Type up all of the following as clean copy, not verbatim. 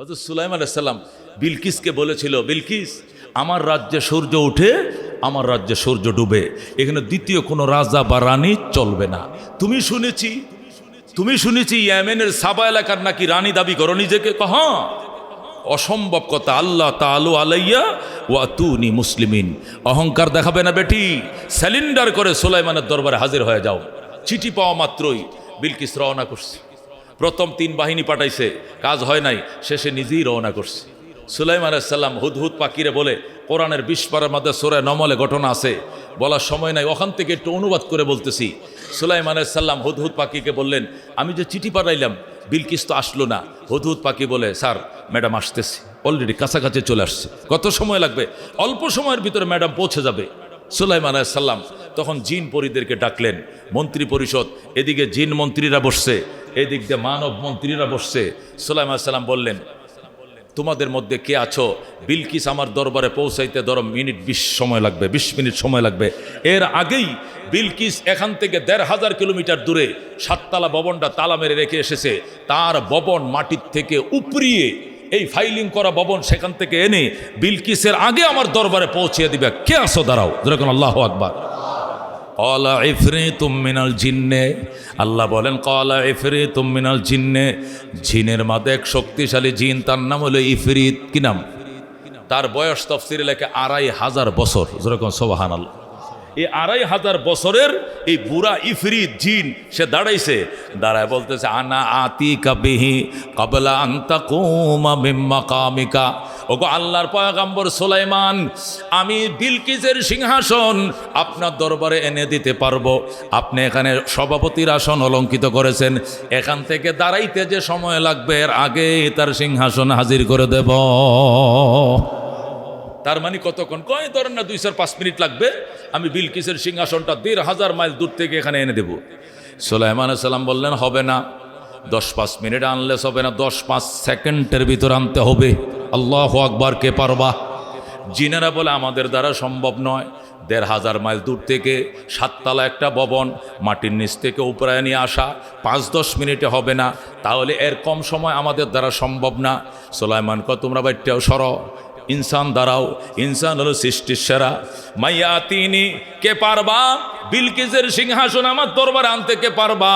হযরত সুলাইমান আলাইহিস সালাম বিলকিসকে বলেছিল, বিলকিস আমার রাজ্যে সূর্য উঠে আমার রাজ্যে সূর্য ডুবে, এখানে দ্বিতীয় কোনো রাজা বা রানী চলবে না। তুমি শুনেছি ইয়েমেনের সাবা এলাকার নাকি রানী দাবি করো নিজেকে। হ্যাঁ, অসম্ভব কথা। আল্লাহ তাআলা আলাইয়া ওয়া তুনি মুসলিমিন, অহংকার দেখাবে না বেটি, স্যালেন্ডার করে সুলাইমানের দরবারে হাজির হয়ে যাও। চিঠি পাওয়া মাত্রই বিলকিস রওনা করছে। প্রথম 3 বাহিনী পাঠাইছে, কাজ হয় নাই, শেষে নিজেই রওনা করছে। সুলাইমান আলাইহিস সালাম হুদহুদ পাখিরে বলে, কোরআনের 20 পারার মধ্যে সূরা নমলে ঘটনা আছে, বলার সময় নাই, ওখান থেকে একটু অনুবাদ করে বলতেছি। সুলাইমান আলাইহিস সালাম হুদহুদ পাখিকে বললেন, আমি যে চিঠি পাঠাইলাম বিলকিস তো আসলো না। হুদহুদ পাখি বলে, স্যার ম্যাডাম আসতেছি, অলরেডি কাছাকাছি চলে আসছে, কত সময় লাগবে? অল্প সময়ের ভিতরে ম্যাডাম পৌঁছে যাবে। সুলাইমান আলাইহিস সালাম তখন জিন পরিদেরকে ডাকলেন, মন্ত্রী পরিষদ, এদিকে জিন মন্ত্রীরা বসছে, এদিক দিয়ে মানব মন্ত্রীরা বসছে। সুলাইমান আলাইহিস সালাম বললেন, তোমাদের মধ্যে কে আছো? বিলকিস আমার দরবারে পৌঁছাইতে ধরো 20 মিনিট সময় লাগবে। এর আগেই বিলকিস এখান থেকে 1500 কিলোমিটার দূরে 7তলা ভবনটা তালা মেরে রেখে এসেছে। তার ভবন মাটির থেকে উপরিয়ে, এই ফাইলিং করা ভবন সেখান থেকে এনে বিলকিসের আগে আমার দরবারে পৌঁছিয়ে দিবে। কে আছো? দাঁড়াও, যেরকম আল্লাহু আকবার। ক্বালা ইফরিতুম মিনাল জিন্নে, আল্লাহ বলেন ক্বালা ইফরিতুম মিনাল জিন্নে, জিনের মাঝে এক শক্তিশালী জিন, তার নাম হলো ইফরিত। কি নাম? তার বয়স তাফসীরে লেখে 2500 বছর, যেরকম সুবহানাল্লাহ। এই 2500 বছরের এই বুড়া ইফরিত জিন সে দাঁড়ায় বলতেছে, আনা আতিকা বিহি ক্বাবলা আন তাকুমা মিন মাকামিকা। ওগো আল্লাহর পয়গম্বর সুলাইমান, আমি বিলকিসের সিংহাসন আপনার দরবারে এনে দিতে পারবো। আপনি এখানে সভাপতির আসন অলঙ্কিত করেছেন, এখান থেকে দাঁড়াইতে যে সময় লাগবে এর আগে তার সিংহাসন হাজির করে দেব। তার মানে কতক্ষণ? কয় ধরেন না 2-5 মিনিট লাগবে, আমি বিলকিসের সিংহাসনটা 1500 মাইল দূর থেকে এখানে এনে দেব। সুলাইমান আলাইহিস সালাম বললেন, হবে না, 10-5 মিনিট আনলে হবে না, 10-5 সেকেন্ডের ভিতর আনতে হবে। আল্লাহু আকবার। কে পারবা? জিনেরা বলে, আমাদের দ্বারা সম্ভব নয়। 1500 মাইল দূর থেকে 7তলা একটা ভবন মাটির নিচ থেকে উপরে নিয়ে আসা 5-10 মিনিটে হবে না, তাহলে এর কম সময় আমাদের দ্বারা সম্ভব না। সুলাইমান কয়, তোমরা বাইরটাও সরো, ইনসান দাঁড়াও, ইনসান হলো সৃষ্টির সেরা। মাইয়াতিনি, কে পারবা বিলকিসের সিংহাসন আমার দরবারে আনতে? কে পারবা?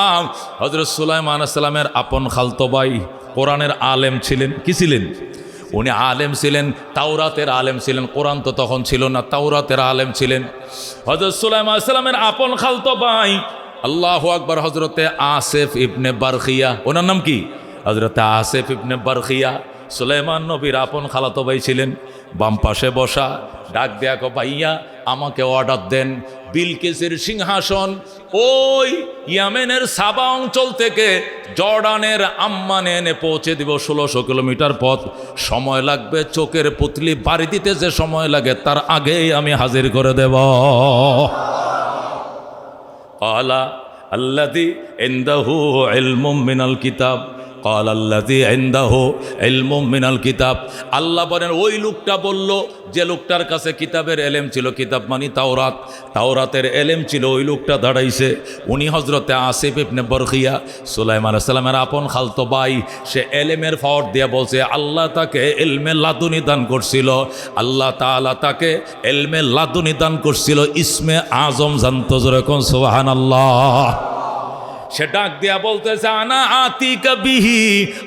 হযরত সুলাইমান আলাইহিস সালামের আপন খালতো ভাই কোরআনের আলেম ছিলেন। কি ছিলেন? উনি আলেম ছিলেন, তাওরাতের আলেম ছিলেন। কোরআন তো তখন ছিল না, তাওরাতের আলেম ছিলেন। হযরত সুলাইমান আলাইহিস সালামের আপন খালতো ভাই, আল্লাহু আকবার, হযরতে আসিফ ইবনে বারখিয়া। ওনার নাম কি? হযরতে আসিফ ইবনে বারখিয়া সুলাইমান নবীর আপন খালাতো ভাই ছিলেন। বাম পাশে বসা, ডাক দেয়া, কো ভাইয়া আমাকে অর্ডার দেন, বিলকিসের সিংহাসন ওই ইয়েমেনের সাবা অঞ্চল থেকে জর্ডানের আম্মানে এনে পৌঁছে দিব। 1600 কিলোমিটার পথ, সময় লাগবে চোখের পুতলি বাড়ি দিতে যে সময় লাগে তার আগেই আমি হাজির করে দেব। ক্বালা আল্লাযী ইনদাহু ইলমুম মিনাল কিতাব, ক্বালা আল্লাযী ইনদাহু ইলমুম মিনাল কিতাব। আল্লাহ বলেন, ওই লোকটা বলল যে লোকটার কাছে কিতাবের এলেম ছিল, কিতাব মানে তাওরাত, তাওরাতের এলেম ছিল, ওই লোকটা দাঁড়াইছে। উনি হযরতে আসিফ ইবনে বারখিয়া, সুলাইমান আলাইহিস সালামের আপন খালতো ভাই। সে এলেমের পাওয়ার দিয়ে বলছে, আল্লাহ তাকে ইলমে লাদুনি দান করছিল, আল্লাহ তাআলা তাকে ইলমে লাদুনি দান করছিল, ইসমে আজম জানতো। যেরকম সুবহানাল্লাহ। সে ডাক দিয়া বলতেছে, আনা আতিকা বিহি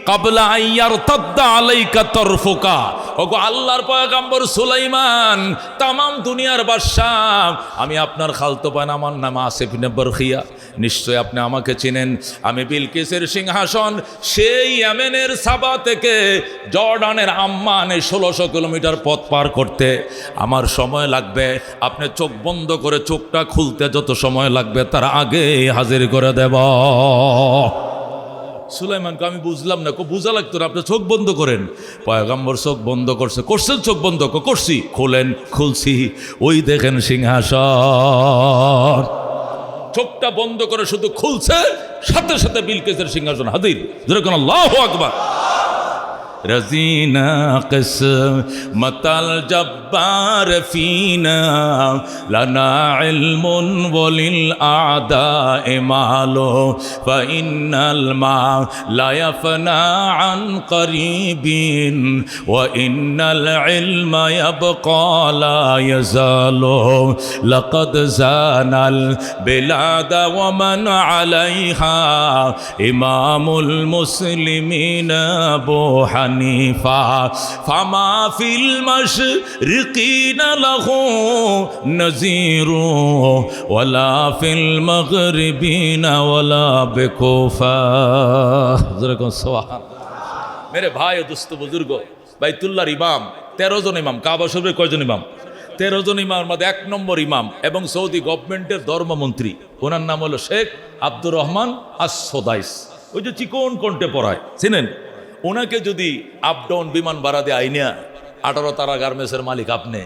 ক্বাবলা আইয়ারতাদ্দা আলাইকা তরফুকা। ওগো আল্লাহর পয়গম্বর সুলাইমান, তামাম দুনিয়ার বাদশাহ, আমি আপনার খালতো ভাই, আমার নাম আসিফ ইবনে বারখিয়া, নিশ্চয় আপনি আমাকে চিনেন। আমি বিলকিসের সিংহাসন সেই ইয়েমেনের সাবা থেকে জর্ডানের আম্মানে 1600 কিলোমিটার পথ পার করতে আমার সময় লাগবে। আপনি চোখ বন্ধ করে চোখটা খুলতে যত সময় লাগবে তার আগে হাজির করে দেব। সুলাইমানকে আমি বুঝলাম না, বুঝা লাগতো না, আপনি চোখ বন্ধ করেন। পয়গম্বর চোখ বন্ধ করছেন, চোখ বন্ধ করছি, খোলেন, খুলছি, ওই দেখেন সিংহাসন। চোখটা বন্ধ করে শুধু খুলছে, সাথে সাথে বিলকিসের সিংহাসন হাজির। যেরকম আল্লাহু আকবার। رزينا قسمة الجبار فينا لنا علم وللأعداء مال فإن الماء لا يفنى عن قريب وإن العلم يبقى لا يزال لقد زان البلاد ومن عليها إمام المسلمين أبو حنيفة فما في المشرقين له نذير ولا في المغربين ولا بكوفة मेरे भाई दोस्त बुजुर्ग বাইতুল্লাহর ইমাম 13 জন ইমাম কাবা শরীফের কয়জন ইমাম 13 জন ইমামের মধ্যে 1 নম্বর ইমাম এবং সৌদি গভর্নমেন্টের ধর্মমন্ত্রী ওনার নাম হলো শেখ আব্দুর রহমান আস-সোদাইস ওই যে চিকন কণ্ঠে পড়ায় চিনেন ওনাকে যদি আপ ডাউন বিমান ভাড়া দিয়ে আইনিয়া 18 তারা গার্মেন্টসের মালিক আপনি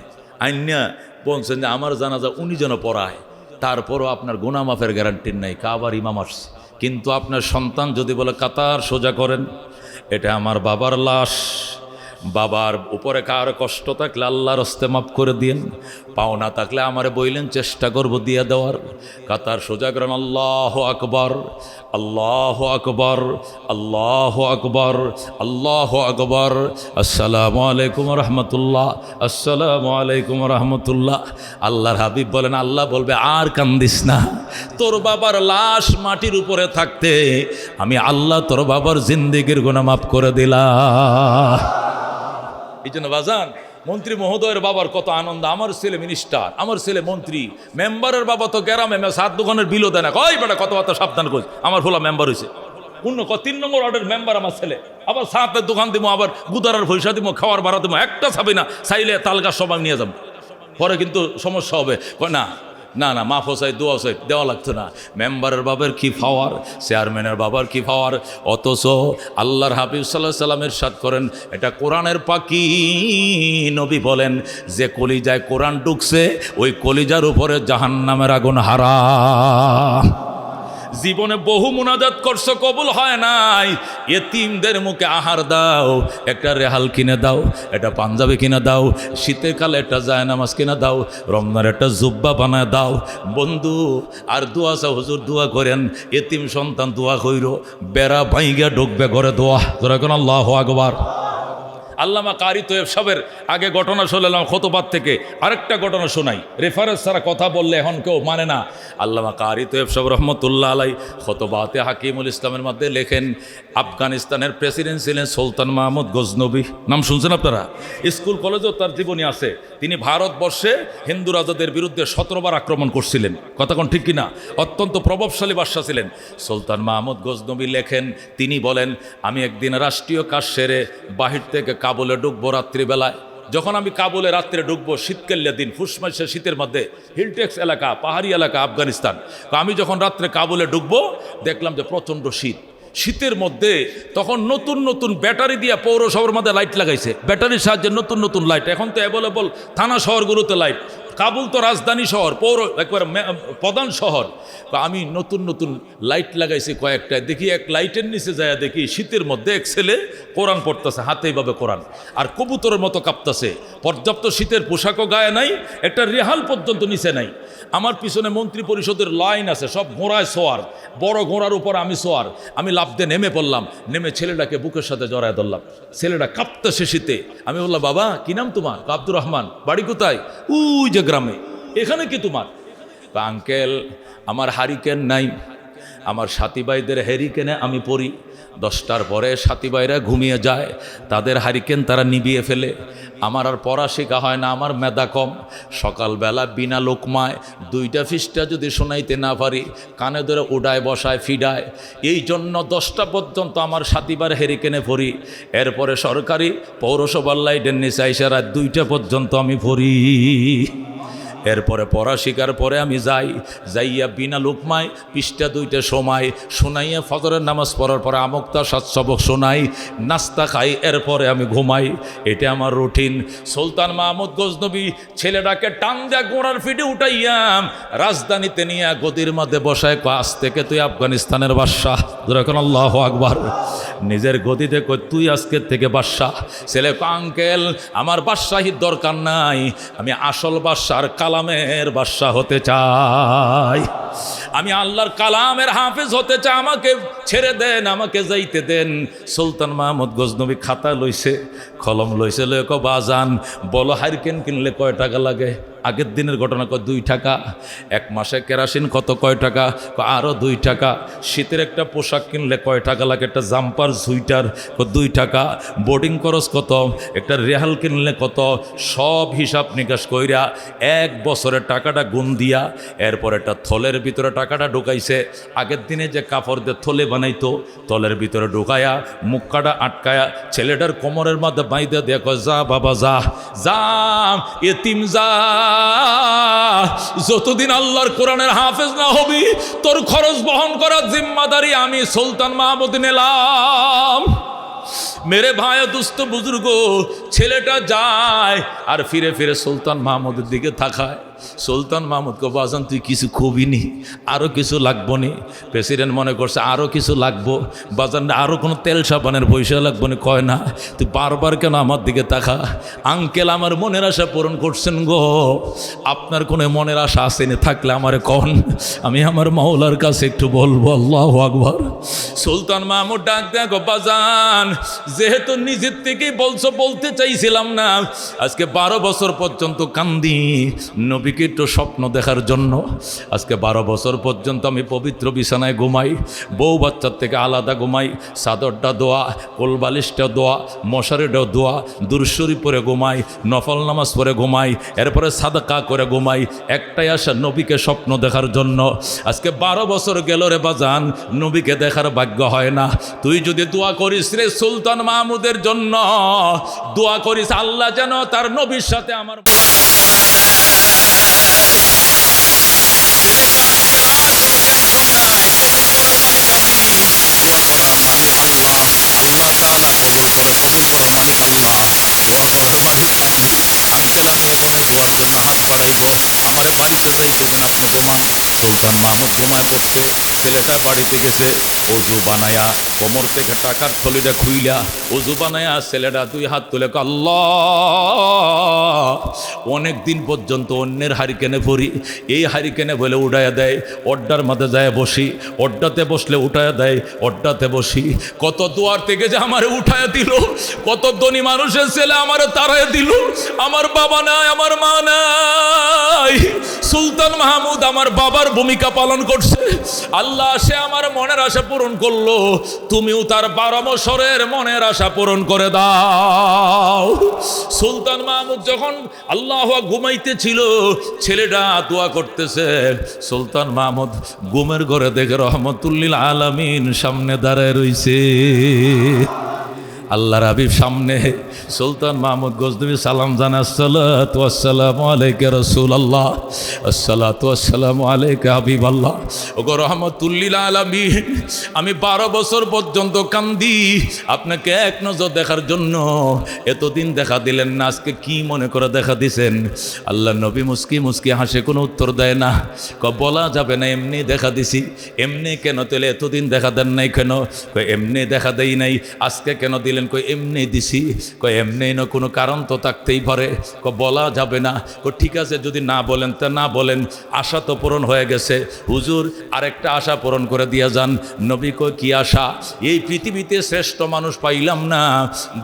আইনিয়া বলছেন যে আমার জানাজা উনি যেন পড়ায় তারপরও আপনার গুনাহ মাফের গ্যারান্টি নাই কাবার ইমাম আসছে কিন্তু আপনার সন্তান যদি বলে কাতার সোজা করেন এটা আমার বাবার লাশ বাবার উপরে কার কষ্ট থাকলে আল্লাহর হস্তে মাফ করে দিন পাওনা থাকলে আমারে বইলেন চেষ্টা করব দিয়ে দেওয়ার কাতার সোজা করেন আল্লাহু আকবার আল্লাহু আকবার আল্লাহু আকবার আল্লাহু আকবার আসসালামু আলাইকুম রাহমাতুল্লাহ আসসালামু আলাইকুম রাহমাতুল্লাহ আল্লাহর হাবিব বলেন আল্লাহ বলবে আর কান্দিস না তোর বাবার লাশ মাটির উপরে থাকতে আমি আল্লাহ তোর বাবার জিন্দেগির গুনাহ মাফ করে দিলাম এই জন্য বাজান মন্ত্রী মহোদয়ের বাবার কত আনন্দ আমার ছেলে মিনিস্টার আমার ছেলে মন্ত্রী মেম্বারের বাবা তো গ্রামে সাত দোকানের বিলও দেয় না কই বেটা কথাবার্তা সাবধান করিস আমার ফোলা মেম্বার হয়েছে অন্য 3 নম্বর ওয়ার্ডের মেম্বার আমার ছেলে আবার সাতের দোকান দিব আবার গুদারার পয়সা দিব খাওয়ার ভাড়া দিব একটা ছাবি না চাইলে তালগা সবাই নিয়ে যাবো পরে কিন্তু সমস্যা হবে না না না মাফ হোসাই দোয়া হোসাই দেওয়া লাগতো না মেম্বারের বাবার কি পাওয়ার চেয়ারম্যানের বাবার কি পাওয়ার অথচ আল্লাহর হাবিব সাল্লাল্লাহু আলাইহি সাল্লাম ইরশাদ করেন এটা কোরআনের পাখি নবী বলেন যে কলিজায় কোরআন ঢুকছে ওই কলিজার উপরে জাহান্নামের আগুন হারাম জীবনে বহু মুনাজাত করছো কবুল হয় নাই এতিমদের মুখে আহার দাও একটা রেহাল কিনে দাও একটা পাঞ্জাবি কিনে দাও শীতের কালে একটা জায়নামাজ কিনে দাও রমজানের একটা জুব্বা বানায় দাও বন্ধু আর দোয়া চাও হুজুর দোয়া করেন এতিম সন্তান দোয়া কইর বেড়া ভাইগা ঢুকবে ঘরে দোয়া তোরা কোন আল্লাহু আকবার আল্লামা কারি তৈয়ব সাহেবের আগে ঘটনা শুনলাম খুতবাত থেকে আরেকটা ঘটনা শোনাই রেফারেন্স ছাড়া কথা বললে এখন কেউ মানে না আল্লামা কারি তৈয়ব সাহেব রহমতুল্লাহ আলাই খুতবাতে হাকিমুল ইসলামের মধ্যে লেখেন আফগানিস্তানের প্রেসিডেন্ট ছিলেন সুলতান মাহমুদ গজনবী নাম শুনছেন আপনারা স্কুল কলেজেও তার জীবনী আছে তিনি ভারতবর্ষে হিন্দু রাজাদের বিরুদ্ধে 17 বার আক্রমণ করছিলেন কথা কোন ঠিক কিনা অত্যন্ত প্রভাবশালী বাদশা ছিলেন সুলতান মাহমুদ গজনবী লেখেন তিনি বলেন আমি একদিন রাষ্ট্রীয় কাজ সেরে বাহির থেকে কাবুলে ঢুকবো রাত্রিবেলায় যখন আমি কাবুলে রাত্রে ঢুকবো শীতকালীন দিন ফুস মাসের শীতের মধ্যে হিলটেক্স এলাকা পাহাড়ি এলাকা আফগানিস্তান তো আমি যখন রাত্রে কাবুলে ঢুকবো দেখলাম যে প্রচণ্ড শীতের মধ্যে তখন নতুন নতুন ব্যাটারি দিয়ে পৌরসভার মধ্যে লাইট লাগাইছে ব্যাটারির সাহায্যে নতুন নতুন লাইট এখন তো অ্যাভেলেবল থানা শহরগুলোতে লাইট কাবুল তো রাজধানী শহর পৌর একবারে প্রধান শহর আমি নতুন নতুন লাইট লাগাইছি কয়েকটা দেখি এক লাইটের নিচে যায় দেখি শীতের মধ্যে এক ছেলে কোরআন পড়তেছে হাতে এইভাবে কোরআন আর কবুতরের মতো কাঁপতেছে পর্যাপ্ত শীতের পোশাকও গায়ে নাই একটা রেহাল পর্যন্ত নিচে নাই আমার পিছনে মন্ত্রী পরিষদের লাইন আছে সব ঘোড়ায় সোয়ার বড় ঘোড়ার উপর আমি সোয়ার আমি লাফ দিয়ে নেমে পড়লাম নেমে ছেলেটাকে বুকের সাথে জড়ায় ধরলাম ছেলেটা কাঁপতেছে শীতে আমি বললাম বাবা কি নাম তোমার আব্দুর রহমান বাড়ি কোথায় ওই যে গ্রামে এখানে কি তোমার আঙ্কেল আমার হারিকেন নাই আমার সাথী ভাইদের হ্যারিকেনে আমি পড়ি 10টার পরে সাথী ভাইরা ঘুমিয়ে যায় তাদের হারিকেন তারা নিভিয়ে ফেলে আমার আর পড়া শেখা হয় না আমার মেধা কম সকালবেলা বিনা লোকমায় 2টা পৃষ্ঠা যদি শোনাইতে না পারি কানে ধরে উড়ায় বসায় ফিডায় এই জন্য 10টা পর্যন্ত আমার সাথী ভাইয়ের হ্যারিকেনে পড়ি এরপরে সরকারি পৌরসভার লাইটের নিচে আইসা রাত 2টা পর্যন্ত আমি পড়ি এরপরে পড়া শিকার পরে আমি যাইয়া বিনা লোকমায় পৃষ্ঠা 2টে সময় শোনাইয়া ফজরের নামাজ পড়ার পরে আমুক্তা 7 সবক শোনাই, নাস্তা খাই, এরপরে আমি ঘুমাই। এটা আমার রুটিন। সুলতান মাহমুদ গজনবী ছেলেটাকে টান দেয়া গোড়ার ফিটে উঠাইয়াম রাজধানীতে নিয়ে গদির মধ্যে বসায়, আজ থেকে তুই আফগানিস্তানের বাদশাহ। যেরকম আল্লাহু আকবার। নিজের গদিতে কই তুই আজকের থেকে বাদশাহ। ছেলে আঙ্কেল আমার বাদশাহীর দরকার নাই, আমি আসল বাদশার কালামের বাদশাহ হতে চাই, আমি আল্লাহর কালামের হাফেজ হতে চাই, আমাকে ছেড়ে দেন, আমাকে যাইতে দেন। সুলতান মাহমুদ গজনবী খাতা লইছে, কলম লইছে, লয়ে কয় বাজান বলো হারিকেন কিনলে কয় টাকা লাগে? আগের দিনের ঘটনা, কয় 2 টাকা। 1 মাসে কেরাসিন কত, কয় টাকা? আরও 2 টাকা। শীতের একটা পোশাক কিনলে কয় টাকা লাগে? একটা জাম্পার সুইটার 2 টাকা। বোর্ডিং খরচ কত? একটা রেহাল কিনলে কত? সব হিসাব নিকাশ কইরা 1 বছরের টাকাটা গুণ দিয়া এরপর একটা থলের ভিতরে টাকাটা ঢুকাইছে। আগের দিনে যে কাপড় দিয়ে থলে বানাইতো, থলের ভিতরে ঢুকায়া মুখটা আটকায়া ছেলেটার কোমরের মধ্যে বাইদে দেখো, যা বাবা যা, যা এতিম যা, যতদিন আল্লাহর কোরআনের হাফেজ না হবি তোর খরচ বহন করার জিম্মাদারি আমি সুলতান মাহমুদ নিলাম। মেরে ভাই দুস্থ বুজুর্গ, ছেলেটা যায় আর ফিরে ফিরে সুলতান মাহমুদের দিকে তাকায়। সুলতান মাহমুদকে বাজান তুই কিছু খুবই নি, আরও কিছু লাগবো নি? প্রেসিডেন্ট মনে করছে আরও কিছু লাগবো। বাজান আরও কোনো তেল সাবানের পয়সা লাগবো নি? কয় না। তুই বারবার কেন আমার দিকে তাকা? আঙ্কেল আমার মনের আশা পূরণ করছেন গো, আপনার কোনো মনের আশা আসেনি, থাকলে আমারে কন, আমি আমার মাওলার কাছে একটু বলবো। আল্লাহু আকবার। সুলতান মাহমুদ ডাক দেখো বাজান, যেহেতু নিজের থেকেই বলছো, বলতে চাইছিলাম না, আজকে 12 বছর পর্যন্ত কান্দি নবীকে একটু স্বপ্ন দেখার জন্য। আজকে 12 বছর পর্যন্ত আমি পবিত্র বিছানায় ঘুমাই, বউ বাচ্চার থেকে আলাদা ঘুমাই, চাদরটা দোয়া, কোলবালিশটা দোয়া, মশারিটাও দোয়া, দুরশরী পরে ঘুমাই, নফল নামাজ পড়ে ঘুমাই, এরপরে সাদকা করে ঘুমাই, একটাই আশা নবীকে স্বপ্ন দেখার জন্য। আজকে 12 বছর গেল রে বাজান, নবীকে দেখার ভাগ্য হয় না। তুই যদি দোয়া করিস রে সুলতান মাহমুদের জন্য, দোয়া করিস আল্লাহ যেন তার নবীর সাথে আমার সুলতান মাহমুদ ঘুমায় পড়ছে। ছেলেটা বাড়িতে গেছে, অজু বানায়া কোমর থেকে টাকার থলিটা খুইলা অজু বানায়া ছেলেটা 2 হাত তুলে আল্লাহ, অনেক দিন পর্যন্ত অন্যের হারিকেনে ভরি, এই হারিকেনে বলে উঠায়া দেয়, অড্ডার মাঝে যায় বসি, অড্ডাতে বসলে উঠায়া দেয়, অড্ডাতে বসি। কত দুয়ার থেকে যে আমারে উঠায়া দিল, কত ধনী মানুষের ছেলে আমারে তাড়ায় দিল, আমার বাবা নাই, আমার মা নাই। সুলতান মাহমুদ আমার বাবার ভূমিকা পালন করছে। আল্লাহ সে আমার মনের আশা পূরণ করলো, তুমিও তার 12 বছরের মনের আশা পূরণ করে দাও। সুলতান মাহমুদ যখন আল্লাহ ঘুমাইতেছিল, ছেলেটা দোয়া করতেছে। সুলতান মাহমুদ ঘুমের ঘরে দেখে রহমতুল্লিল আলামিন সামনে দাঁড়ায় রইছে। আল্লাহর হাবিব সামনে। সুলতান মাহমুদ গজনবী সালাম জানা, আসসালাতু ওয়াসসালামু আলাইকা রাসূলুল্লাহ, আসসালাতু ওয়াসসালামু আলাইকা হাবিবাল্লাহ। ওগো রহমাতুল্লিল আলামিন, আমি 12 বছর পর্যন্ত কান্দি আপনাকে এক নজর দেখার জন্য, এতদিন দেখা দিলেন না, আজকে কি মনে করে দেখা দিছেন? আল্লাহ নবী মুস্কি মুস্কি হাসে, কোনো উত্তর দেয় না। বলা যাবে না এমনি দেখা দিছি। এমনি কেন? তাহলে এতদিন দেখা দেন নাই কেন? এমনি দেখা দেই নাই। আজকে কেন দিলেন? কই এমনি দিছি। কই এমনি না, কোনো কারণ তো থাকতেই পারে। বলা যাবে না। ঠিক আছে, যদি না বলেন তা না বলেন, আশা তো পূরণ হয়ে গেছে। হুজুর আরেকটা আশা পূরণ করে দিয়া যান। নবী কই কি আশা? এই পৃথিবীতে শ্রেষ্ঠ মানুষ পাইলাম না,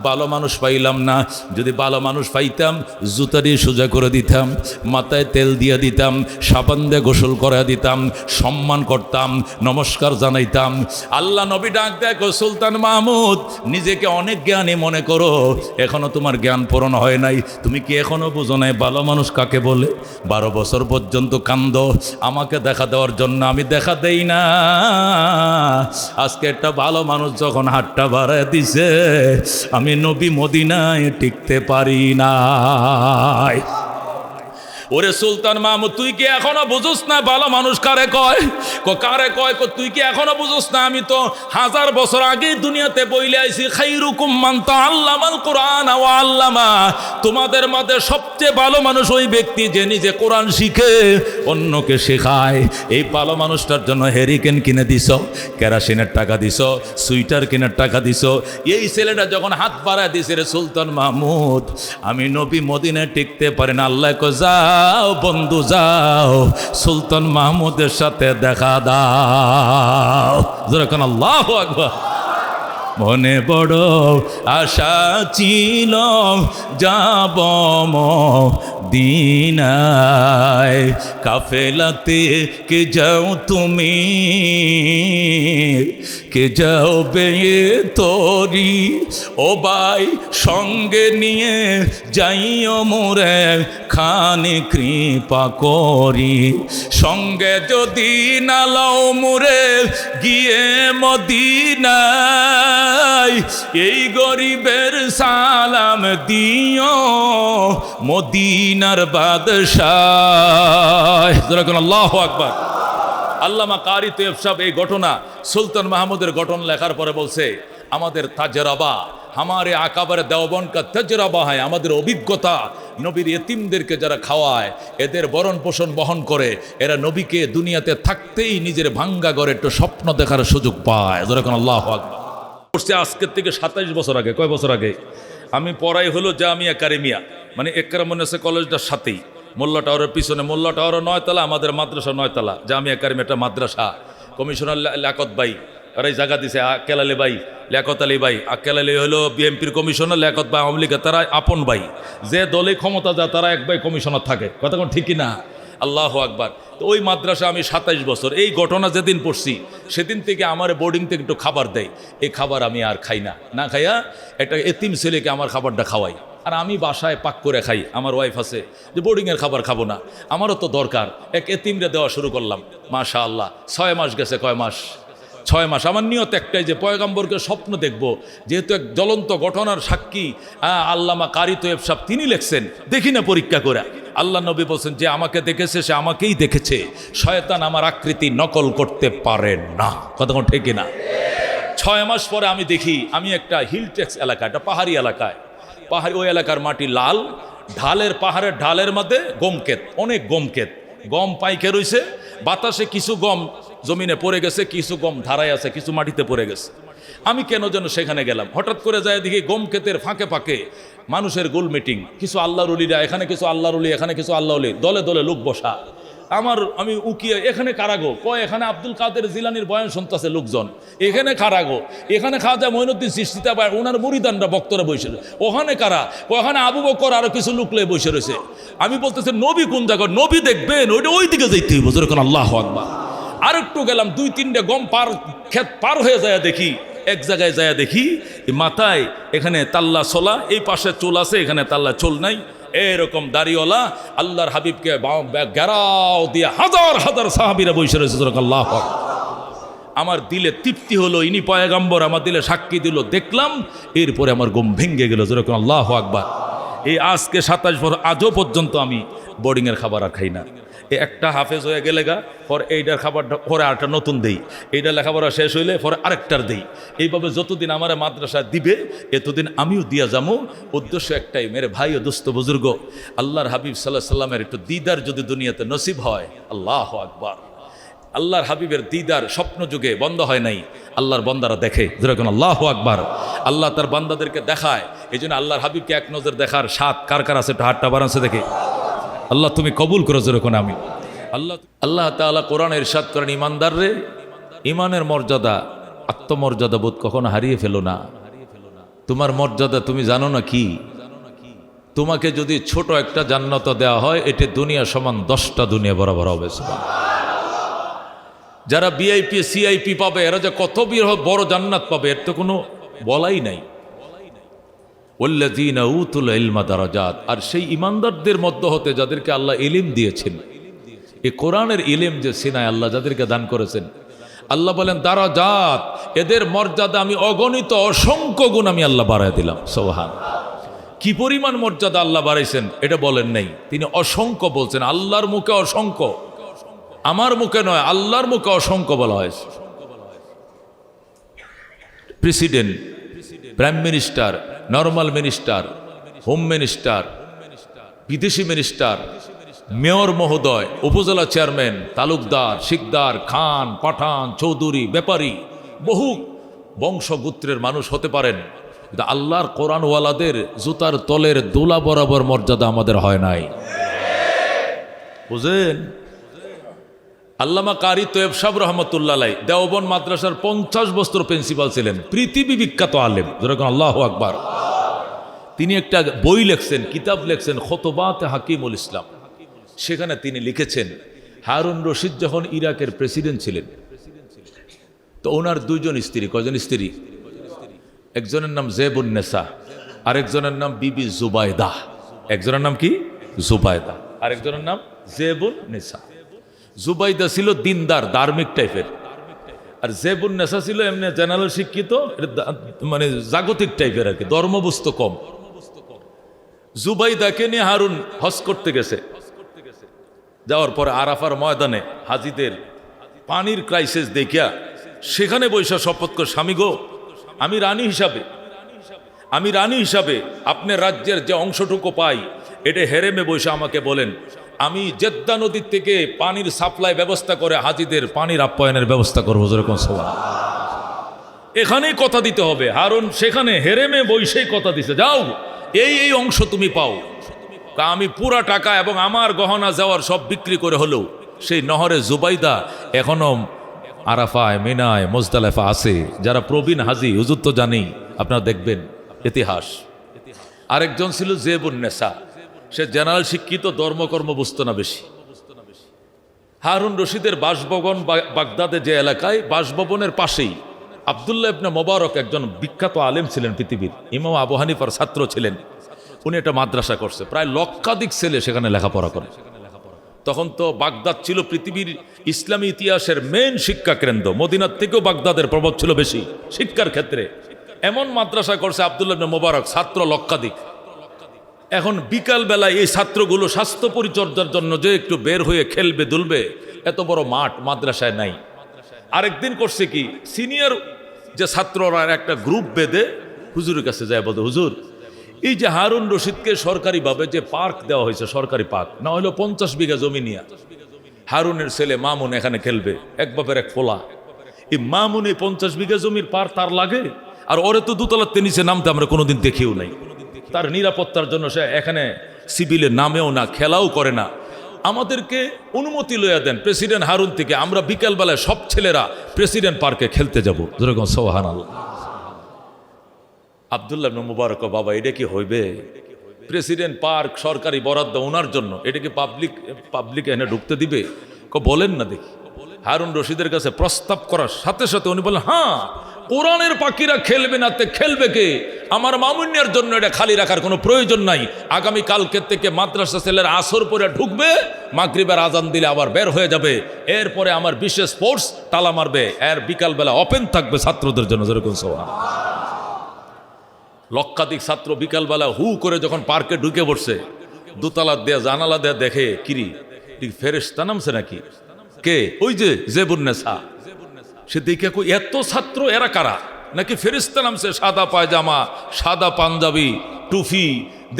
ভালো মানুষ পাইলাম না। যদি ভালো মানুষ পাইতাম, জুতা দিয়ে সোজা করে দিতাম, মাথায় তেল দিয়ে দিতাম, সাবান দিয়ে গোসল করে দিতাম, সম্মান করতাম, নমস্কার জানাইতাম। আল্লাহ নবী ডাক দেখো, সুলতান মাহমুদ নিজেকে অনেক জ্ঞানী মনে করো, এখনো তোমার জ্ঞান পূরণ হয় নাই। তুমি কি এখনো বুঝো নাই ভালো মানুষ কাকে বলে? 12 বছর পর্যন্ত কান্দ আমাকে দেখা দেওয়ার জন্য, আমি দেখা দেই না। আজকে একটা ভালো মানুষ যখন হাতটা বাড়ায় দিছে, আমি নবী মদিনায় টিকতে পারি না। ওরে সুলতান মাহমুদ, তুই কি এখনো বুঝোস না ভালো মানুষ কারে কয়? কারে কয়? তুই কি এখনো বুঝোস না আমি তো 1000 বছর আগে দুনিয়াতে বইলে আইছি, খাইরুকুম মান তাআল্লামাল কুরআন ওয়া আল্লামা। তোমাদের মধ্যে সবচেয়ে ভালো মানুষ ওই ব্যক্তি যে নিজে কোরআন শিখে অন্যকে শেখায়। এই ভালো মানুষটার জন্য হেরিকেন কিনে দিছ, কেরাসিনের টাকা দিছ, সুইটার কেনার টাকা দিছ। এই ছেলেটা যখন হাত বাড়ায় দিছে, রে সুলতান মাহমুদ, আমি নবী মদিনায় টিকতে পারি না। আল্লাহ কো, যাও বন্ধু যাও, সুলতান মাহমুদের সাথে দেখা দাও। যেরকম আল্লাহু আকবার। মনে বড় আশা ছিল যাব মদিনায়, কাফেলাতে কে যাও তুমি, কে যাও বে তোরি, ও ভাই সঙ্গে নিয়ে যাইও মোরে খানি কৃপা করি। সঙ্গে যদি না লাও মোরে গিয়ে মদিনায়, এই গরিবের সালাম দিও মদিনার বাদশাহ। আল্লাহু আকবার। আল্লামা কারি তৈয়ব সাহেব এই ঘটনা সুলতান মাহমুদের ঘটনা লেখার পরে বলছে, আমাদের তাজরাবা হামারে আকাবারে দেওবন কা তাজরাবা হয়, আমাদের অভিজ্ঞতা, নবীর এতিমদেরকে যারা খাওয়ায়, এদের ভরণ পোষণ বহন করে, এরা নবীকে দুনিয়াতে থাকতেই নিজের ভাঙ্গা ঘরে একটু স্বপ্ন দেখার সুযোগ পায়। যেরকম আল্লাহু আকবার। আজকের থেকে 27 বছর আগে, কয় বছর আগে আমি পড়াই হলো জামিয়া কারিমিয়া, মানে একরামুন্নেসা কলেজটার সাথেই, মোল্লা টাওয়ারের পিছনে। মোল্লা টাওয়ারের 9 তলা, আমাদের মাদ্রাসা 9 তলা, জামিয়া কারিমিয়া একটা মাদ্রাসা। কমিশনার লিয়াকত ভাই তারাই জায়গা দিছে, আক্কেল আলী ভাই, লিয়াকত আলী ভাই। আক্কেল আলী হলো বিএমপির কমিশনার, লিয়াকত ভাই আওয়ামী লীগের, তারা আপন ভাই। যে দলে ক্ষমতা যায় তারা এক ভাই কমিশনার থাকে, কথা কোন ঠিকই না? আল্লাহু আকবার। তো ওই মাদ্রাসা আমি 27 বছর। এই ঘটনা যেদিন পড়ছি সেদিন থেকে আমার বোর্ডিং থেকে একটু খাবার দেয়, এই খাবার আমি আর খাই না। না খাইয়া একটা এতিম ছেলেকে আমার খাবারটা খাওয়াই, আর আমি বাসায় পাক করে খাই। আমার ওয়াইফ আছে যে বোর্ডিংয়ের খাবার খাবো না, আমারও তো দরকার। এক এতিমরে দেওয়া শুরু করলাম, মাশাআল্লাহ। 6 মাস গেছে, কয় মাস? 6 মাস। আমার নিয়ত একটাই যে পয়গম্বরকে স্বপ্ন দেখব, যেহেতু এক জ্বলন্ত ঘটনার সাক্ষী আল্লামা কারি তৈয়ব সাহেব, তিনি লেখছেন, দেখি না পরীক্ষা করে। আল্লাহ নবী বলছেন, যে আমাকে দেখেছে সে আমাকেই দেখেছে, শয়তান আমার আকৃতি নকল করতে পারে না। কথা কোন ঠিক না? 6 মাস পরে আমি দেখি, আমি একটা হিলটেক্স এলাকা, একটা পাহাড়ি এলাকায়, পাহাড়ি ওই এলাকার মাটি লাল, ঢালের পাহাড়ের ঢালের মধ্যে গমক্ষেত, অনেক গমক্ষেত, গম পাইকে রয়েছে। বাতাসে কিছু গম জমিনে পড়ে গেছে, কিছু গম ধারায় আছে, কিছু মাটিতে পড়ে গেছে। আমি কেন যেন সেখানে গেলাম, হঠাৎ করে যায় দেখি গম ক্ষেতের ফাঁকে ফাঁকে মানুষের গোল মিটিং, কিছু আল্লাহর ওলিরা এখানে, কিছু আল্লাহর ওলি এখানে, কিছু আল্লাহ ওলি, দলে দলে লোক বসা। আমি উকিয়ে, এখানে কারাগো কয়, এখানে আব্দুল কাদের জিলানির বয়ান শুনতেছে লোকজন, এখানে কারাগো, এখানে খাজা মঈনুদ্দিন চিশতিতা বা ওনার মুরিদানরা বক্তরা বসে, ওখানে কারা, ওখানে আবু বকর আরো কিছু লোক লয়ে বসে রয়েছে। আমি বলতেছি, নবী কোন জায়গা? নবী দেখবেন ওইটা ওই দিকে যাইতে হইব। যেরকম আল্লাহু আকবার। আর একটু গেলাম, 2-3টে গম ক্ষেত পার হয়ে যায়, দেখি এক জায়গায় যায় দেখি মাথায় এখানে তাল্লা চোলা, এই পাশে চুল আছে, এখানে তাল্লা চুল নাই, এরকম দাড়িওয়ালা আল্লাহর হাবিবকে ঘেরাও দিয়ে হাজার হাজার সাহাবীরা বসে রয়েছে। আল্লাহু আকবার। আমার দিলে তৃপ্তি হলো, ইনি পয়গম্বর, আমার দিলে সাক্ষী দিল, দেখলাম। এরপরে আমার ঘুম ভেঙে গেল। যেরকম আল্লাহু আকবার। এই আজকে 27 বছর, আজও পর্যন্ত আমি বোর্ডিংয়ের খাবার আর খাই না। একটা হাফেজ হয়ে গেলে গা, পরে এইটার খাবারটা পরে আরেকটা নতুন দেই, এইটা লেখাপড়া শেষ হইলে পরে আরেকটার দেই। এইভাবে যতদিন আমার মাদ্রাসা দিবে এতদিন আমিও দিয়া যাবো। উদ্দেশ্য একটাই, মেরে ভাই ও দোস্ত বুজুর্গ, আল্লাহর হাবিব সাল্লাল্লাহু আলাইহি সাল্লামের একটু দিদার যদি দুনিয়াতে নসিব হয়, আল্লাহু আকবার। আল্লাহর হাবিবের দিদার স্বপ্ন যুগে বন্ধ হয় নাই, আল্লাহর বান্দারা দেখে। যেরকম আল্লাহু আকবার। আল্লাহ তার বান্দাদেরকে দেখায়। এই জন্য আল্লাহর হাবিবকে এক নজর দেখার স্বাদ কার কার আছে? একটু হাতটা বাড়াচ্ছে দেখে। আল্লাহ তুমি কবুল করো। যেরকম আমি আল্লাহ তাআলা কোরআনে ইরশাদ করেন, ইমানদার রে, ইমানের মর্যাদা, আত্মমর্যাদা বোধ কখনো হারিয়ে ফেলো না। তোমার মর্যাদা তুমি জানো না কি? তোমাকে যদি ছোট একটা জান্নাত দেওয়া হয়, এটি দুনিয়া সমান 10টা দুনিয়া বরাবর হবে। যারা ভিআইপি সিআইপি পাবে, এরা যে কত বড় জান্নাত পাবে, এর তো কোনো বলাই নাই। ওয়াল্লাযীনা উতুল ইলমা দারাজাত। আর সেই ইমানদারদের মধ্য হতে যাদেরকে আল্লাহ ইলম দিয়েছেন, এই কোরআনের ইলম যে সিনায় আল্লাহ যাদেরকে দান করেছেন, আল্লাহ বলেন দারাজাত, এদের মর্যাদা আমি অগণিত অসংখ্য গুণ আমি আল্লাহ বাড়ায় দিলাম। সুবহান। কি পরিমাণ মর্যাদা আল্লাহ বাড়াইছেন এটা বলেন নাই, তিনি অসংখ্য বলছেন। আল্লাহর মুখে অসংখ্য, আমার মুখে নয়, আল্লাহর মুখে অসংখ্য বলা হয়েছে। President, prime minister, normal minister, home minister, বিদেশি মিনিস্টার, মেয়র মহোদয়, উপজেলা চেয়ারম্যান, তালুকদার, শিকদার, খান, পাঠান, চৌধুরী, ব্যাপারী, বহু বংশগোত্রের মানুষ হতে পারেন, কিন্তু আল্লাহর কোরআনওয়ালাদের জুতার তলের দোলা বরাবর মর্যাদা আমাদের হয় নাই। বুঝেন? আল্লামা কারি তৈয়ব সাহেব রহমতুল্লাহ আলাইহি দেওবন্দ মাদ্রাসার 50 বছর প্রিন্সিপাল ছিলেন, পৃথিবী বিখ্যাত আলেম, যেরকম আল্লাহু আকবার। তিনি একটা বই লিখছেন, কিতাব লিখছেন, খুতবাতে হাকিমুল ইসলাম। সেখানে তিনি লিখেছেন, হারুন রশিদ যখন ইরাকের প্রেসিডেন্ট ছিলেন, তো ওনার দুইজন স্ত্রী, কয়জন স্ত্রী? একজনের নাম জেবুন নেসা, আরেকজনের নাম বিবি জুবাইদা। একজনের নাম কি? জুবাইদা, আরেকজনের নাম জেবুন নেসা। জুবাইদা ছিল দিনদার, ধার্মিক টাইপের, আর জেবুন নেসা ছিল এমনি জেনারেল শিক্ষিত, মানে জাগতিক টাইপের আর কি, ধর্মবস্তু কম। জুবাইদাকে নিয়ে হারুন হজ করতে গেছে। যাওয়ার পরে আরাফার ময়দানে হাজিদের পানির ক্রাইসিস দেখিয়া সেখানে বৈশা শপথ করে, স্বামী গো, আমি রানী হিসাবে আপনার রাজ্যের যে অংশটুকু পাই, এটা হেরেমে বৈশা আমাকে বলেন, আমি জেদ্দা নদীর থেকে পানির সাপ্লাই ব্যবস্থা করে হাজিদের পানির আপ্যায়নের ব্যবস্থা করবো। যেরকম সবাই এখানেই কথা দিতে হবে। হারুন সেখানে হেরেমে বৈশাই কথা দিছে, যাও এই অংশ তুমি পাও। আমি পুরা টাকা এবং আমার গহনা যাওয়ার সব বিক্রি করে হলেও সেই নহরে জুবাইদা এখনো আরাফায়, মিনায়, মুজদালিফা আছে। যারা প্রবীণ হাজি, হুজুর তো জানি, আপনারা দেখবেন ইতিহাস। আরেকজন ছিল জেবুন নেসা, সে জেনারেল শিক্ষিত, ধর্মকর্ম বুঝতো না বেশি। হারুন রশিদের বাসভবন বাগদাদে যে এলাকায়, বাসভবনের পাশেই আব্দুল্লাহ ইবনে মোবারক একজন বিখ্যাত আলেম ছিলেন পৃথিবীর, ইমাম আবু হানিফার ছাত্র ছিলেন। উনি একটা মাদ্রাসা করছে, প্রায় লক্ষাধিক ছেলে সেখানে লেখাপড়া করে। তখন তো বাগদাদ ছিল পৃথিবীর ইসলামী ইতিহাসের মেন শিক্ষা কেন্দ্র, মদিনার থেকেও বাগদাদের প্রভাব ছিল বেশি শিক্ষার ক্ষেত্রে। এমন মাদ্রাসা করছে আব্দুল্লাহ ইবনে মোবারক, ছাত্র লক্ষাধিক। এখন বিকাল বেলায় এই ছাত্রগুলো স্বাস্থ্য পরিচর্যার জন্য যে একটু বের হয়ে খেলবে দুলবে, এত বড় মাঠ মাদ্রাসায় নাই। আরেকদিন করছে কি, সিনিয়র যে ছাত্ররা একটা গ্রুপ বেঁধে হুজুরের কাছে যায়, বলতে, হুজুর, এই যে হারুন রশিদকে সরকারিভাবে যে পার্ক দেওয়া হয়েছে, সরকারি পার্ক না হলেও 50 বিঘা জমি নিয়ে হারুনের ছেলে মামুন এখানে খেলবে, এক বাপের এক ফোলা। এই মামুন এই 50 বিঘা জমির পার তার লাগে, আর ওরে তো দোতলার নিচে নামতে আমরা কোনোদিন দেখিও নাই। তার নিরাপত্তার জন্য সে এখানে সিভিলে নামেও না, খেলাও করে না। আমাদেরকে অনুমতি লইয়া দেন প্রেসিডেন্ট হারুন থেকে, আমরা বিকালবেলায় সব ছেলেরা প্রেসিডেন্ট পার্কে খেলতে যাবো। যেরকম সুবহানাল্লাহ। আব্দুল্লাহ ইবনে মুবারক, বাবা এটা কি হইবে? প্রেসিডেন্ট পার্ক সরকারি বরাদ্দ ওনার জন্য, এটা কি পাবলিক এনে ঢুকতে দিবে? বলেন না দেখি। হারুন রশিদের কাছে প্রস্তাব করার সাথে সাথে উনি বললেন, হ্যাঁ, কোরআনের পাখিরা খেলবে না তে খেলবে কে? আমার মামুনিয়ার জন্য এটা খালি রাখার কোনো প্রয়োজন নাই। আগামী কালকের থেকে মাদ্রাসা ছেলের আসর পরে ঢুকবে, মাগরিবের আজান দিলে আবার বের হয়ে যাবে। এরপরে আমার বিশেষ ফোর্স তালা মারবে, এর বিকালবেলা ওপেন থাকবে ছাত্রদের জন্য। যেরকম লক্ষাধিক ছাত্র বিকালবেলা হু করে যখন পার্কে ঢুকে পড়ছে, দোতলা দেয়া জানালা দেয়া দেখে, কিরি ফেরেশতা নামছে নাকি? কে? ওই যে জেবুন নেসা। সে দেখে এত ছাত্র, এরা কারা? নাকি ফেরেশতা নামছে, সাদা পায়জামা, সাদা পাঞ্জাবি, টুফি,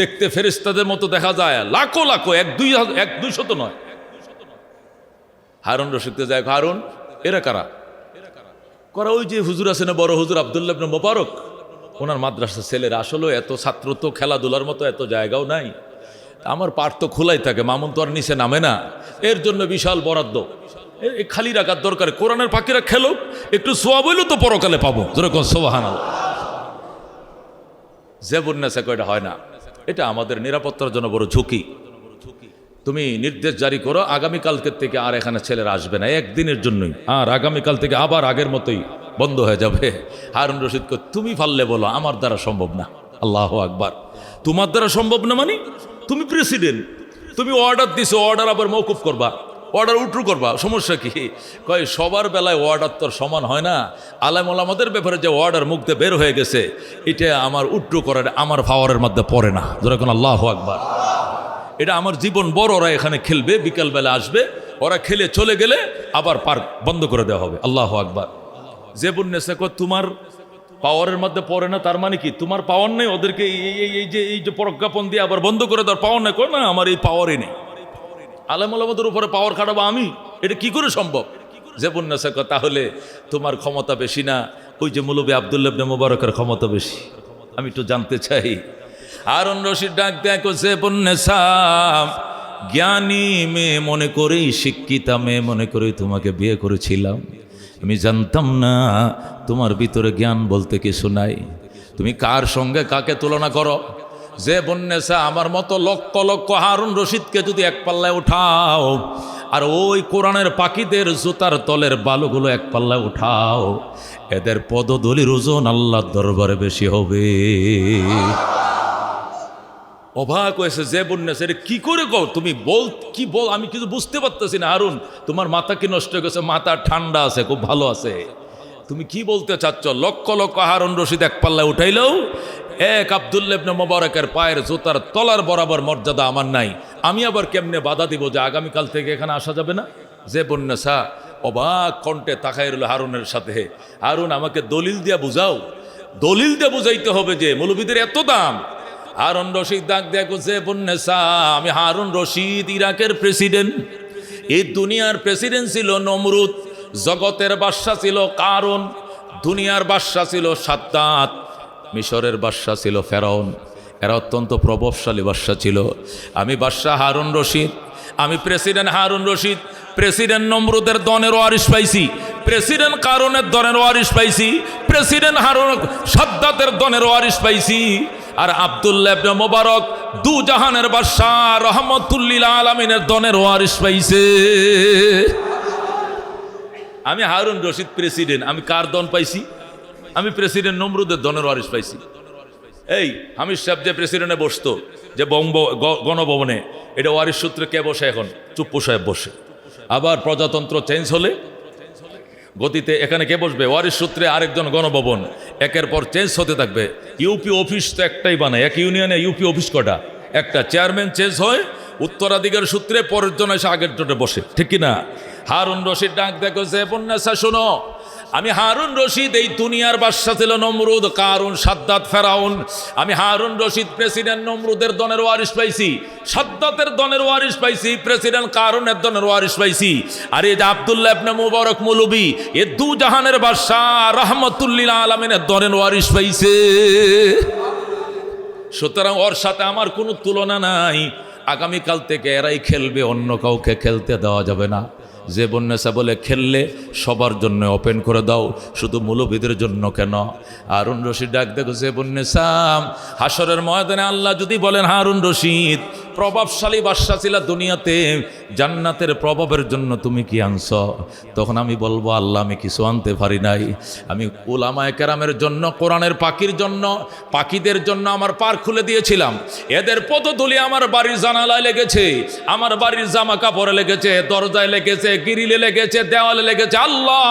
দেখতে ফেরেশতাদের মতো দেখা যায়। লাখো লাখো, এক দুইশো তো নয়। হারুন রশিদকে যায়, হারুন এরা কারা? করা ওই যে হুজুর আছে না, বড় হুজুর আব্দুল্লাহ ইবনে মুবারক, ওনার মাদ্রাসার ছেলেরা। আসলে এত ছাত্র তো খেলাধুলার মতো এত জায়গাও নাই, আমার পাঠ তো খোলাই থাকে, মামুন তো আর নিচে নামে না, এর জন্য বিশাল বরাদ্দ খালি রাখার দরকার। কোরআনের পাখিরা খেলো, একটু সোয়াব হইলেও তো পরকালে পাবো। যেরকম সুবহানাল্লাহ। জেবুন নেসা কয়টা হয় না, এটা আমাদের নিরাপত্তার জন্য বড় ঝুঁকি। তুমি নির্দেশ জারি করো, আগামীকালকের থেকে আর এখানে ছেলেরা আসবে না, একদিনের জন্যই, আর আগামীকাল থেকে আবার আগের মতোই বন্ধ হয়ে যাবে। হারুন রশিদকে তুমি পারলে বলো, আমার দ্বারা সম্ভব না। আল্লাহু আকবার। তোমার দ্বারা সম্ভব না মানে? তুমি প্রেসিডেন্ট, তুমি অর্ডার দিছো, অর্ডার আবার মওকুফ করবা। অর্ডার উঠরু করবা, সমস্যা কি? কয় সবার বেলায় অর্ডার তো সমান হয় না, আলেম ওলামাদের ব্যাপারে যে অর্ডার মুখতে বের হয়ে গেছে এটা আমার উঠরু করার আমার পাওয়ারের মধ্যে পড়ে না। যেরকম আল্লাহু আকবার। এটা আমার জীবন বড়, ওরা এখানে খেলবে, বিকালবেলা আসবে, ওরা খেলে চলে গেলে আবার পার্ক বন্ধ করে দেওয়া হবে। আল্লাহু আকবার। যে বন্যেছে তোমার পাওয়ারের মধ্যে পড়ে না, তার মানে কি তোমার পাওয়ার নেই? ওদেরকে এই যে প্রজ্ঞাপন দিয়ে আবার বন্ধ করে দেওয়ার পাওয়ার নেই? কয় না, আমার এই পাওয়ারই নেই। আলেম ওলামাদের উপরে পাওয়ার খাটাবো আমি, এটা কি করে সম্ভব? যে বন্যেছে তাহলে তোমার ক্ষমতা বেশি না, ওই যে মৌলবী আব্দুল্লাহ ইবনে মুবারকের ক্ষমতা বেশি? আমি একটু জানতে চাই। হারুন রশিদ ডাক দেখো, যে বন্যেছা জ্ঞানী মেয়ে মনে করেই, শিক্ষিতা মেয়ে মনে করেই তোমাকে বিয়ে করেছিলাম। আমি জানতাম না তোমার ভিতরে জ্ঞান বলতে কিছু নাই। তুমি কার সঙ্গে কাকে তুলনা করো? যে বন্যেছা আমার মতো লক্ষ লক্ষ হারুন রশিদকে যদি এক পাল্লায় উঠাও, আর ওই কোরআনের পাখিদের জুতার তলের বালুগুলো এক পাল্লায় উঠাও, এদের পদধূলির ওজন আল্লাহর দরবারে বেশি হবে। অবাক হয়েছে যে বন্যেছে, এটা কি করে কও তুমি? কি বল, আমি কিছু বুঝতে পারতেছি না। হারুন, তোমার মাথা কি নষ্ট হয়ে গেছে? মাথা ঠান্ডা আছে, খুব ভালো আছে। তুমি কি বলতে চাচ্ছ? লক্ষ লক্ষ হারুন রশিদ এক পাল্লায় উঠাইলেও এক আব্দুল্লাহ ইবনে মুবারকের পায়ের জুতার তলার বরাবর মর্যাদা আমার নাই। আমি আবার কেমনে বাধা দিব যে আগামীকাল থেকে এখানে আসা যাবে না? যে বন্যেছা অবাক কণ্ঠে তাকাই রইল হারুনের সাথে। হারুন, আমাকে দলিল দিয়া বুঝাও। দলিল দিয়ে বুঝাইতে হবে যে মৌলবীদের এত দাম। হারুন রশিদ ডাক দেখো, যে বন্যেছা আমি হারুন রশিদ, ইরাকের প্রেসিডেন্ট। এই দুনিয়ার প্রেসিডেন্ট ছিল নমরুদ, জগতের বাদশা ছিল কারুন, দুনিয়ার বাদশা ছিল সাদ্দাত, মিশরের বাদশা ছিল ফেরাউন। এরা অত্যন্ত প্রভাবশালী বাদশা ছিল। আমি বাদশা হারুন রশিদ, আমি প্রেসিডেন্ট হারুন রশিদ। প্রেসিডেন্ট নমরুদের দনের ওয়ারিশ পাইছি, প্রেসিডেন্ট কারুনের দনের ওয়ারিশ পাইছি, প্রেসিডেন্ট হারুন সাদ্দাতের দনের ওয়ারিশ পাইছি। আর আব্দুল্লাহ ইবনে মুবারক দু জাহানের বাদশা রহমতুল্লিল আলামিনের দনের ওয়ারিশ পাইছে। আমি হারুন রশিদ প্রেসিডেন্ট, আমি কার দন পাইছি? আমি প্রেসিডেন্ট নমরুদের দনের ওয়ারিশ পাইছি। এই হামিদ সাহেব যে প্রেসিডেন্টে বসতো, যে গণভবনে, এটা ওয়ারিশ সূত্রে কে বসে? এখন চুপ্পু সাহেব বসে। আবার প্রজাতন্ত্র চেঞ্জ হলে গতিতে এখানে কে বসবে? ওয়ারিশ সূত্রে আরেকজন গণভবন, একের পর চেঞ্জ হতে থাকবে। ইউপি অফিস তো একটাই বানায়, এক ইউনিয়নে ইউপি অফিস কটা? একটা। চেয়ারম্যান চেঞ্জ হয়, উত্তরাধিকার সূত্রে পরের জন এসে আগের জোটে বসে, ঠিক কিনা? হারুন রশিদ ডাক দেখো, যে বন্যেছা শোনো, আমি হারুন রশিদ, এই দুনিয়ার বাদশা ছিল নমরুদ, কারুন, সাদ্দাত, ফেরাউন। আমি হারুন রশিদ প্রেসিডেন্ট নমরুদের দনের ওয়ারিশ পাইছি, সাদ্দাতের দনের ওয়ারিশ পাইছি, প্রেসিডেন্ট কারুনের দনের ওয়ারিশ পাইছি। আর এই যে আব্দুল্লাহ ইবনে মুবারক মৌলবী, এ দু জাহানের বাদশা রহমতুল্লিল আলামিনের দনের ওয়ারিশ পাইছে। সুতরাং ওর সাথে আমার কোনো তুলনা নাই। আগামীকাল থেকে এরাই খেলবে, অন্য কাউকে খেলতে দেওয়া যাবে না। যে বন্যেছা বলে খেললে সবার জন্য ওপেন করে দাও, শুধু মৌলবীদের জন্য কেন? হারুন রশিদ ডাক দেখো, যে বন্যেছা হাসরের ময়দানে আল্লাহ যদি বলেন, হারুন রশিদ প্রভাবশালী বাদশা ছিল দুনিয়াতে, জান্নাতের প্রভাবের জন্য তুমি কি আনছ? তখন আমি বলবো, আল্লাহ আমি কিছু আনতে পারি নাই। আমি উলামায়ে কেরামের জন্য, কোরআনের পাখির জন্য, পাখিদের জন্য আমার পার খুলে দিয়েছিলাম। এদের পদধূলি আমার বাড়ির জানালায় লেগেছে, আমার বাড়ির জামা কাপড়ে লেগেছে, দরজায় লেগেছে, গ্রিলে লেগেছে, দেওয়ালে লেগেছে। আল্লাহ,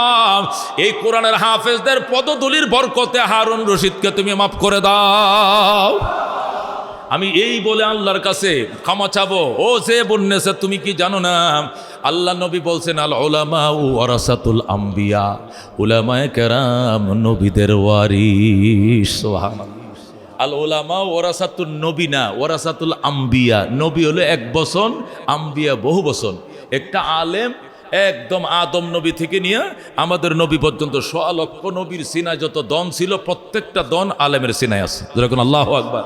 এই কোরআনের হাফেজদের পদধূলির বরকতে হারুন রশিদকে তুমি মাফ করে দাও। আমি এই বলে আল্লাহর কাছে ক্ষমা চাবো। ও যে বন্যেছা, তুমি কি জানো না আল্লাহ নবী বলছেন, আল উলামা ওয়ারাসাতুল আম্বিয়া, উলামায়ে কেরাম নবীদের ওয়ারিস। সুবহানাল্লাহ। আল উলামা ওয়ারাসাতুন নবী না, ওয়ারাসাতুল আম্বিয়া। নবী হলো এক বচন, আম্বিয়া বহু বচন। একটা আলেম একদম আদম নবী থেকে নিয়ে আমাদের নবী পর্যন্ত ১০০ লক্ষ নবীর সিনায় যত দন ছিল, প্রত্যেকটা দন আলেমের সিনায় আছে। যেরকম আল্লাহু আকবার।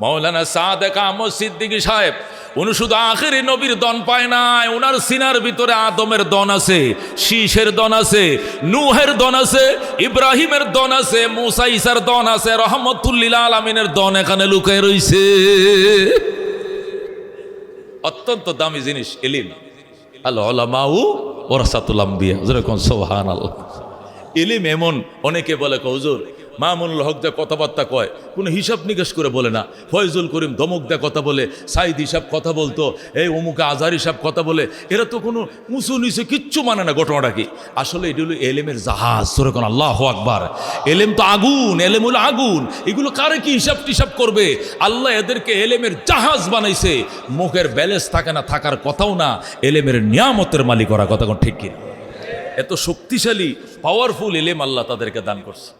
মাওলানা সাদেক আহমদ সিদ্দিকী সাহেব, উনি শুধু আখেরি নবীর দন পায় নাই, ওনার সিনার ভিতরে আদমের দন আছে, শীষের দন আছে, নূহের দন আছে, ইব্রাহিমের দন আছে, মুসা ঈসার দন আছে, রহমতুল্লিল আলামিনের দন এখানে লুকায় রইছে। অত্যন্ত দামি জিনিস ইলম। আল উলামা ওয়ারাসাতুল আম্বিয়া। যেরকম সুবহানাল্লাহ। ইলম এমন, অনেকে বলে হুজুর মামুনুল হক যা কথাবার্তা কয় কোনো হিসাব নিকাশ করে বলে না। ফয়জুল করিম দমক দেয়া কথা বলে, সাইদ হিসাব কথা বলতো, এই অমুকে আজহার হিসাব কথা বলে, এরা তো কোনো উঁচু নিচে কিচ্ছু মানে না। ঘটনাটা কি আসলে এটি হলো এলেমের জাহাজ। তোরে কোন আল্লাহু আকবার। এলেম তো আগুন, এলেম হলো আগুন। এগুলো কারে কি হিসাব টিসাব করবে? আল্লাহ এদেরকে এলেমের জাহাজ বানাইছে। মুখের ব্যালেন্স থাকে না, থাকার কথাও না। এলেমের নিয়ামতের মালিক ওরা, কথা কোন ঠিক কিনা? এত শক্তিশালী পাওয়ারফুল এলেম আল্লাহ তাদেরকে দান করছে।